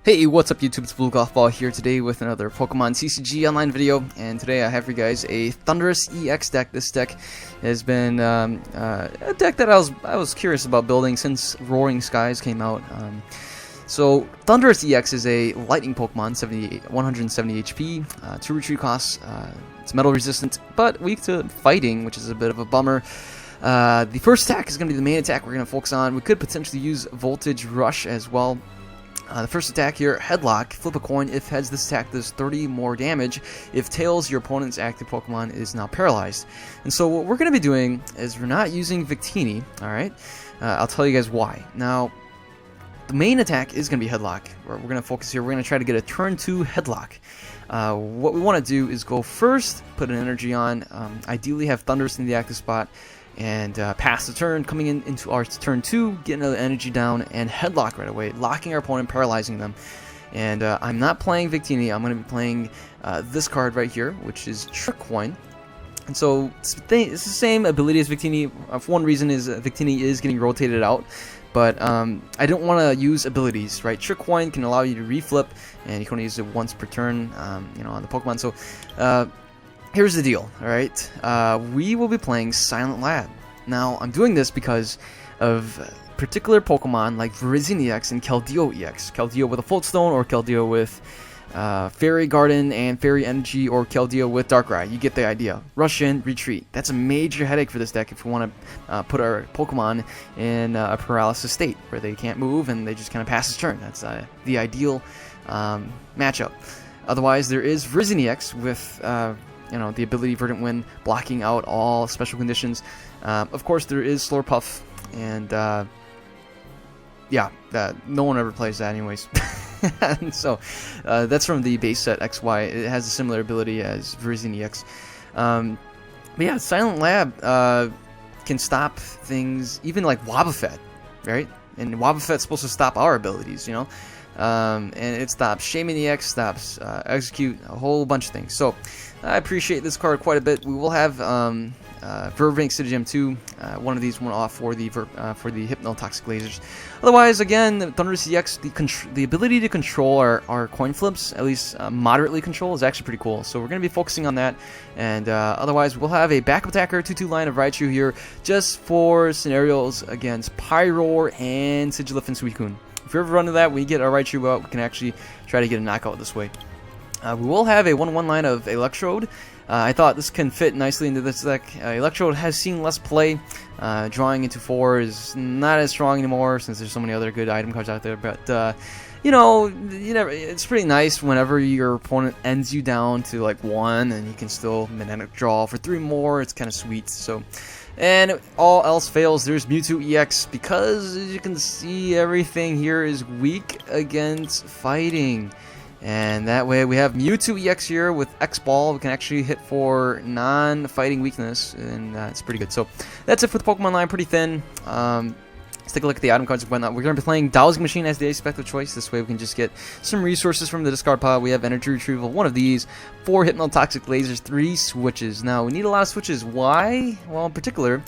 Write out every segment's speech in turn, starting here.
Hey, what's up YouTube? It's Blue Golf Ball here today with another Pokemon TCG online video, and today I have for you guys a Thundurus EX deck. This deck has been a deck that I was curious about building since Roaring Skies came out. So Thundurus EX is a lightning Pokemon, 170 HP, 2 retreat costs. It's metal resistant, but weak to fighting, which is a bit of a bummer. The first attack is going to be the main attack we're going to focus on. We could potentially use Voltage Rush as well. The first attack here, Headlock. Flip a coin. If heads, this attack does 30 more damage. If tails, your opponent's active Pokemon is now paralyzed. And so what we're going to be doing is we're not using Victini, alright? I'll tell you guys why. Now, the main attack is going to be Headlock. We're going to focus here. We're going to try to get a turn 2 Headlock. What we want to do is go first, put an energy on, ideally have Thundurus in the active spot, and pass the turn, coming into our turn 2, get another energy down, and Headlock right away, locking our opponent, paralyzing them. And I'm not playing Victini. I'm going to be playing this card right here, which is Trick Coin. And so it's the same ability as Victini. For one reason is Victini is getting rotated out, but I don't want to use abilities, right? Trick Coin can allow you to reflip, and you can only use it once per turn, on the Pokemon. So here's the deal, alright? We will be playing Silent Lab. Now, I'm doing this because of particular Pokemon like Virizion EX and Keldeo EX. Keldeo with a Floatstone, or Keldeo with Fairy Garden and Fairy Energy, or Keldeo with Darkrai. You get the idea. Rush in, retreat. That's a major headache for this deck if we want to put our Pokemon in a paralysis state where they can't move and they just kind of pass his turn. That's the ideal matchup. Otherwise, there is Virizion EX with the ability Verdant Wind, blocking out all special conditions. Of course, there is Slurpuff, and no one ever plays that anyways. And so that's from the base set XY. It has a similar ability as Virizion EX. But yeah, Silent Lab can stop things, even like Wobbuffet, right? And Wobbuffet's supposed to stop our abilities, and it stops Shaman EX, stops Execute, a whole bunch of things. So I appreciate this card quite a bit. We will have Verbank City Gem 2. One of these went off for the Hypnotoxic Lasers. Otherwise, again, Thundurus EX, the ability to control our coin flips, at least moderately control, is actually pretty cool. So we're going to be focusing on that. And otherwise, we'll have a backup attacker 2/2 line of Raichu here, just for scenarios against Pyroar and Sigilyph and Suicune. If you ever run into that, we get our Raichu out, we can actually try to get a knockout this way. We will have a 1/1 line of Electrode. I thought this can fit nicely into this deck. Electrode has seen less play. Drawing into 4 is not as strong anymore since there's so many other good item cards out there. But it's pretty nice whenever your opponent ends you down to like 1 and you can still Magnetic Draw for 3 more. It's kind of sweet. So. And if all else fails, there's Mewtwo EX, because as you can see, everything here is weak against fighting. And that way we have Mewtwo EX here with X-Ball. We can actually hit for non-fighting weakness, and it's pretty good. So that's it for the Pokemon line, pretty thin. Let's take a look at the item cards and whatnot. We're going to be playing Dowsing Machine as the expected choice. This way we can just get some resources from the discard pile. We have Energy Retrieval, 1 of these, 4 Hypnotoxic Lasers, 3 switches. Now, we need a lot of switches. Why? Well, in particular,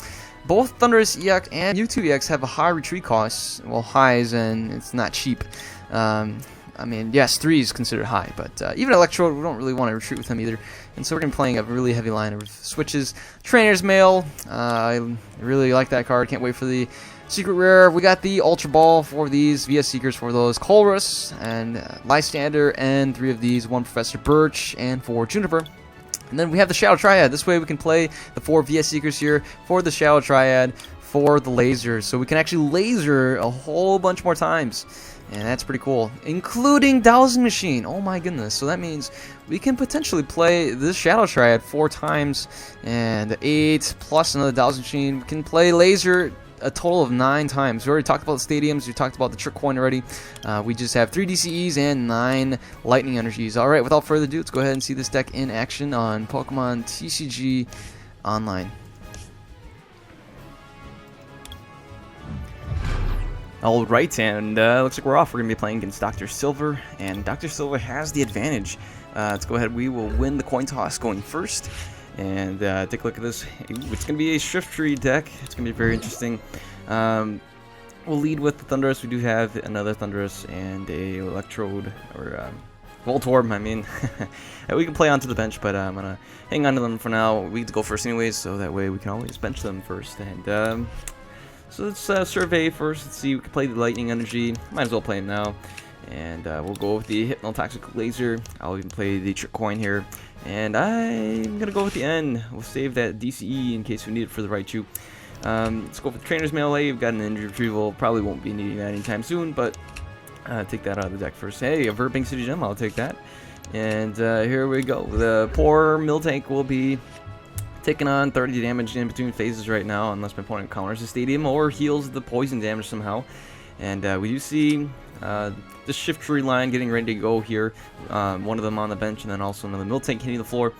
both Thundurus EX and Mewtwo EX have a high retreat cost. Well, highs, and it's not cheap. I mean, yes, 3 is considered high, but even Electrode, we don't really want to retreat with him either. And so we're going to be playing a really heavy line of switches. Trainer's Mail, I really like that card. Can't wait for the Secret Rare. We got the Ultra Ball, 4 of these, VS Seekers for those, Colrus, and Lysander, and 3 of these, 1 Professor Birch, and 4 Juniper. And then we have the Shadow Triad. This way we can play the 4 VS Seekers here for the Shadow Triad for the lasers. So we can actually laser a whole bunch more times. And that's pretty cool, including Dowsing Machine. Oh my goodness. So that means we can potentially play this Shadow Triad 4 times, and 8 plus another Dowsing Machine. We can play Laser a total of 9 times. We already talked about the stadiums. We talked about the Trick Coin already. We just have 3 DCEs and 9 Lightning Energies. Alright, without further ado, let's go ahead and see this deck in action on Pokemon TCG Online. Alright, and looks like we're off. We're going to be playing against Dr. Silver, and Dr. Silver has the advantage. Let's go ahead. We will win the coin toss going first, and take a look at this. It's going to be a Shift Tree deck. It's going to be very interesting. we'll lead with the Thundurus. We do have another Thundurus and a Electrode, or Voltorb, I mean. We can play onto the bench, but I'm going to hang on to them for now. We get to go first anyways, so that way we can always bench them first. And so let's survey first. Let's see, we can play the Lightning Energy. Might as well play him now. And we'll go with the Hypnotoxic Laser. I'll even play the Trick Coin here. And I'm going to go with the N. We'll save that DCE in case we need it for the Raichu. Let's go for the Trainer's Melee. We've got an Energy Retrieval. Probably won't be needing that anytime soon, but take that out of the deck first. Hey, a Verbank City Gem. I'll take that. And here we go. The poor Miltank will be taking on 30 damage in between phases right now, unless my opponent counters the Stadium or heals the poison damage somehow. And we do see the Shift Tree line getting ready to go here. One of them on the bench, and then also another Miltank hitting the floor.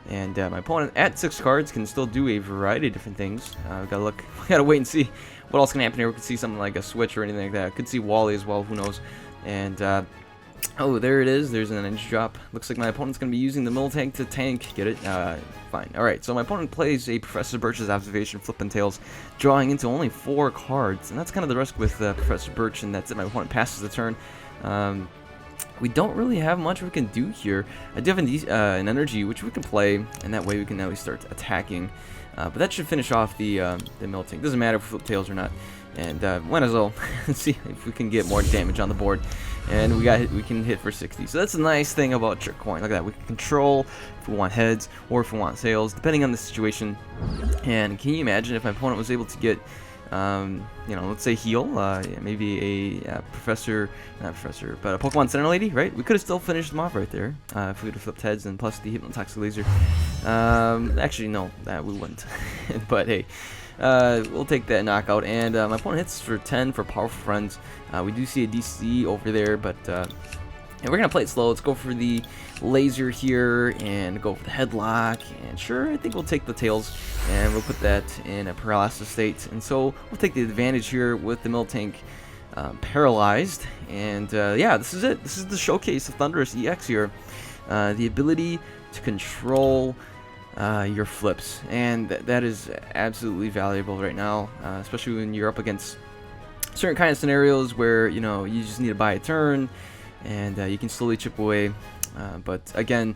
And my opponent at 6 cards can still do a variety of different things. We gotta wait and see what else can happen here. We could see something like a switch or anything like that. Could see Wally as well, who knows. And oh, there it is. There's an energy drop. Looks like my opponent's going to be using the Miltank to tank. Get it? Fine. Alright, so my opponent plays a Professor Birch's Observation, Flippin' Tails, drawing into only 4 cards. And that's kind of the risk with Professor Birch, and that's it. My opponent passes the turn. We don't really have much we can do here. I do have an energy, which we can play, and that way we can at least start attacking. But that should finish off the Miltank. Doesn't matter if we flip Tails or not. And might as well see if we can get more damage on the board. And we can hit for 60. So that's a nice thing about Trick Coin. Look at that. We can control if we want heads or if we want tails, depending on the situation. And can you imagine if my opponent was able to get, you know, let's say heal, maybe a not professor, but a Pokemon Center Lady, right? We could have still finished them off right there if we would have flipped heads and plus the Hypnotoxic Laser. Actually, no, we wouldn't. But hey. We'll take that knockout, and my opponent hits for 10 for Powerful Friends. We do see a DC over there, but yeah, we're going to play it slow. Let's go for the Laser here and go for the Headlock, and sure, I think we'll take the Tails, and we'll put that in a paralysis state. And so we'll take the advantage here with the Miltank paralyzed, and yeah, this is it. This is the showcase of Thundurus EX here. The ability to control your flips, and that is absolutely valuable right now, especially when you're up against certain kind of scenarios where, you know, you just need to buy a turn and you can slowly chip away. But again,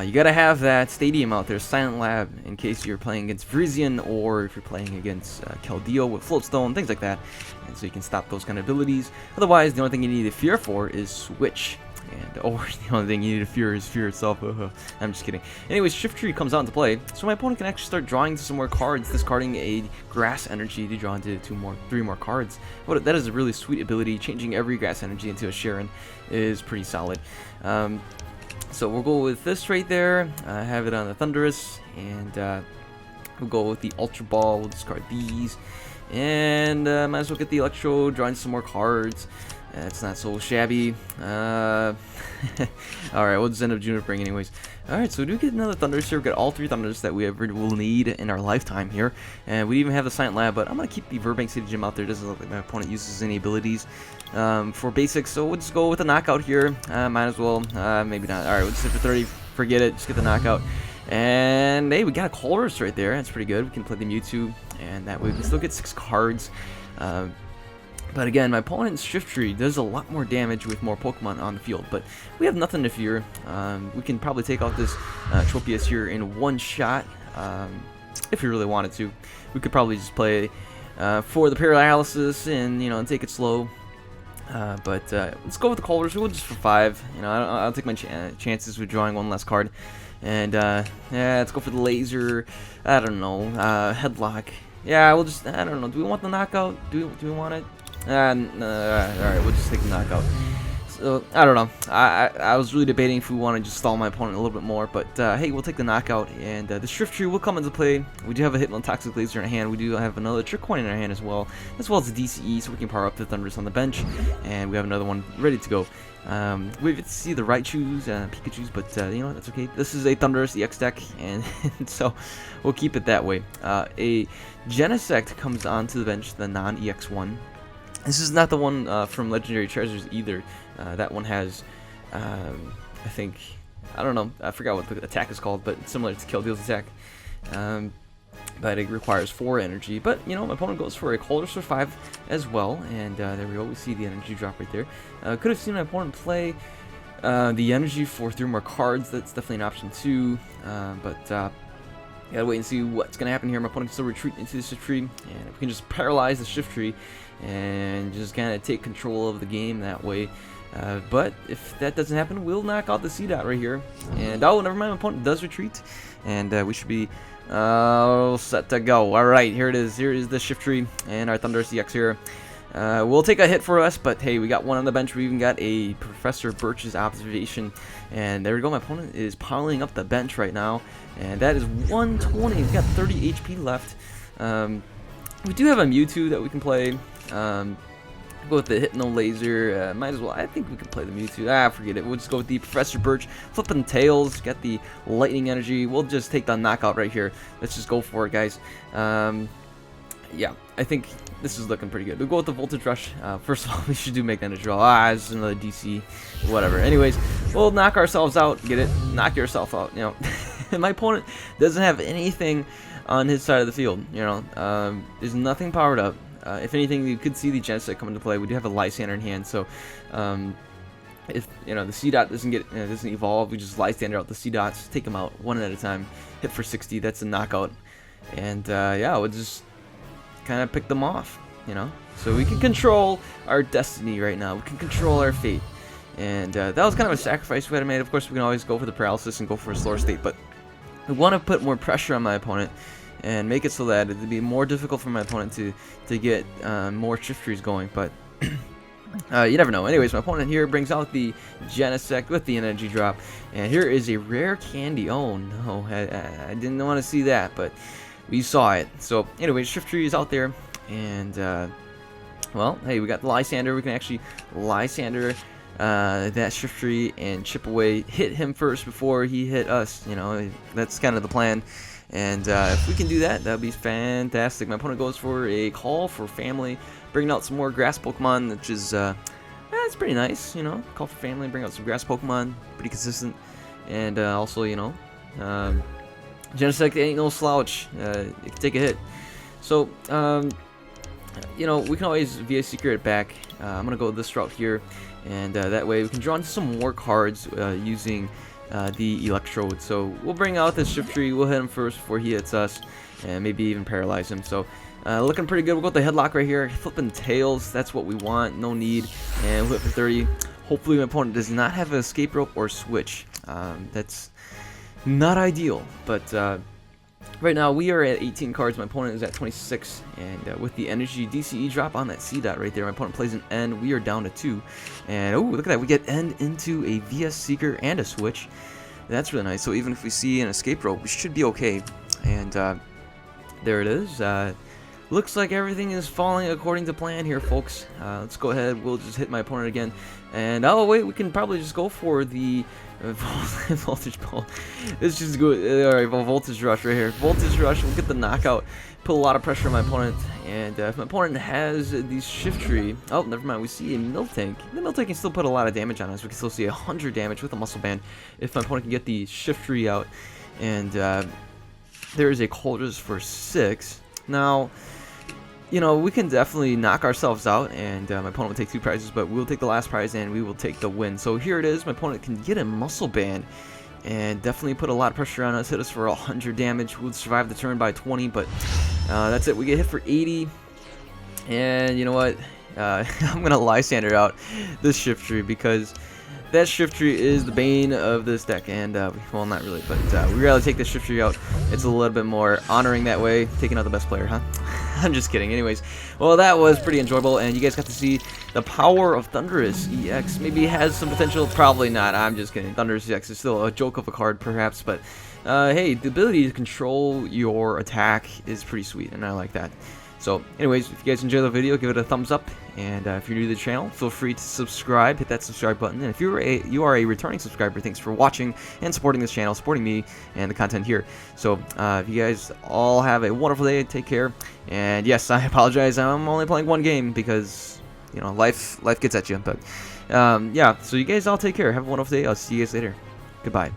you gotta have that Stadium out there, Silent Lab, in case you're playing against Virizion or if you're playing against Keldeo with Floatstone, things like that, and so you can stop those kind of abilities. Otherwise, the only thing you need to fear for is Switch. Or the only thing you need to fear is fear itself. I'm just kidding. Anyways, Shift Tree comes out into play, so my opponent can actually start drawing some more cards, discarding a Grass Energy to draw into 3 more cards. But that is a really sweet ability. Changing every Grass Energy into a Sharon is pretty solid. So we'll go with this right there. Have it on the Thundurus, and we'll go with the Ultra Ball. We'll discard these, and might as well get the Electro, drawing some more cards. It's not so shabby. Alright, we'll just end up Junipering anyways. Alright, so we do get another Thundurus here. We've got all 3 Thundurus that we ever will need in our lifetime here. And we even have the Silent Lab, but I'm going to keep the Verbank City Gym out there. Doesn't look like my opponent uses any abilities for basics, so we'll just go with a knockout here. Might as well. Maybe not. Alright, we'll just hit for 30. Forget it. Just get the knockout. And hey, we got a Colress right there. That's pretty good. We can play the Mewtwo, and that way we can still get 6 cards. But again, my opponent's Shift Tree does a lot more damage with more Pokemon on the field, but we have nothing to fear. We can probably take out this Tropius here in one shot, if we really wanted to. We could probably just play for the paralysis and, you know, take it slow. But let's go with the Colress. We'll just for 5. You know, I'll take my chances with drawing one less card. And yeah, let's go for the Laser. I don't know, Headlock. Yeah, we'll just, I don't know. Do we want the knockout? Do we want it? Alright, we'll just take the knockout. So, I don't know. I was really debating if we want to just stall my opponent a little bit more, but hey, we'll take the knockout, and the Shift Tree will come into play. We do have a Hypnotoxic Laser in our hand. We do have another Trick Coin in our hand as well as the DCE, so we can power up the Thundurus on the bench, and we have another one ready to go. We get to see the Raichus, Pikachus, but you know, that's okay. This is a Thundurus EX deck, and so we'll keep it that way. A Genesect comes onto the bench, the non-EX one. This is not the one from Legendary Treasures either. That one has, I think, I don't know, I forgot what the attack is called, but it's similar to Keldeal's attack. but it requires 4 energy. But, you know, my opponent goes for a Colders for 5 as well, and there we go, we see the energy drop right there. Could have seen my opponent play the energy for 3 more cards. That's definitely an option too, but gotta wait and see what's gonna happen here. My opponent can still retreat into the shift tree, and if we can just paralyze the shift tree and just kind of take control of the game that way. But if that doesn't happen, we'll knock out the C dot right here. And oh, never mind, my opponent does retreat, and we should be set to go. All right, here it is. Here is the shift tree and our Thundurus EX here. We'll take a hit for us, but hey, we got one on the bench. We even got a Professor Birch's observation, and there we go. My opponent is piling up the bench right now, and that is 120. We've got 30 HP left. We do have a Mewtwo that we can play. Go with the Hypno Laser. Might as well. I think we can play the Mewtwo. Forget it. We'll just go with the Professor Birch. Flipping Tails. Got the Lightning Energy. We'll just take the knockout right here. Let's just go for it, guys. Yeah, I think this is looking pretty good. We'll go with the Voltage Rush. First of all, we should do make that a draw. It's another DC. Whatever. Anyways, we'll knock ourselves out. Get it? Knock yourself out. You know, my opponent doesn't have anything on his side of the field. You know, there's nothing powered up. If anything, you could see the Genesect come into play. We do have a Lysander in hand, so if you know the C dot doesn't evolve, we just Lysander out the C dots, take them out one at a time, hit for 60. That's a knockout, and yeah, we'll just kind of pick them off, you know. So we can control our destiny right now. We can control our fate, and that was kind of a sacrifice we had to make. Of course, we can always go for the paralysis and go for a slower state, but I want to put more pressure on my opponent and make it so that it'd be more difficult for my opponent to get more shift trees going, but you never know. Anyways, my opponent here brings out the Genesect with the energy drop, and here is a rare candy. Oh no, I didn't want to see that, but we saw it. So anyways, shift tree is out there, and well, hey, we got the Lysander. We can actually Lysander that shift tree and chip away, hit him first before he hit us. You know, that's kind of the plan. And if we can do that, that'd be fantastic. My opponent goes for a Call for Family, bringing out some more grass Pokemon, which is it's pretty nice, you know. Call for Family, bring out some grass Pokemon, pretty consistent. And also, you know, Genesect ain't no slouch. It can take a hit. So, you know, we can always VA Secret it back. I'm gonna go this route here, and that way we can draw into some more cards using the Electrode. So we'll bring out this shift tree, we'll hit him first before he hits us, and maybe even paralyze him. So looking pretty good. We'll go with the Headlock right here, flipping Tails, that's what we want, no need, and we'll hit for 30. Hopefully my opponent does not have an escape rope or switch. That's not ideal, but right now we are at 18 cards, my opponent is at 26, and with the energy DCE drop on that C dot right there, my opponent plays an End, we are down to 2, and oh, look at that, we get End into a VS Seeker and a switch. That's really nice. So even if we see an escape rope, we should be okay. And there it is. Looks like everything is falling according to plan here, folks. Let's go ahead, we'll just hit my opponent again, and oh wait, we can probably just go for the Voltage Ball. Let's just go. Alright, Voltage Rush right here. Voltage Rush, we'll get the knockout, put a lot of pressure on my opponent, and if my opponent has the shift tree, oh, never mind, we see a Miltank. The Miltank can still put a lot of damage on us. We can still see 100 damage with a Muscle Band if my opponent can get the shift tree out, and there is a Colders for 6. Now, you know, we can definitely knock ourselves out, and my opponent will take 2 prizes, but we'll take the last prize and we will take the win. So here it is. My opponent can get a Muscle Band and definitely put a lot of pressure on us, hit us for 100 damage. We'll survive the turn by 20, but that's it. We get hit for 80, and you know what? I'm going to Lysander out this shift tree because that shift tree is the bane of this deck, and well, not really, but we rather take this shift tree out. It's a little bit more honoring that way, taking out the best player, huh? I'm just kidding. Anyways, well, that was pretty enjoyable, and you guys got to see the power of Thundurus EX. Maybe it has some potential, probably not. I'm just kidding. Thundurus EX is still a joke of a card, perhaps, but hey, the ability to control your attack is pretty sweet, and I like that. So, anyways, if you guys enjoyed the video, give it a thumbs up, and if you're new to the channel, feel free to subscribe, hit that subscribe button, and if you are a returning subscriber, thanks for watching and supporting this channel, supporting me and the content here. So, if you guys all have a wonderful day, take care, and yes, I apologize, I'm only playing one game because, you know, life gets at you, but yeah, so you guys all take care, have a wonderful day, I'll see you guys later, goodbye.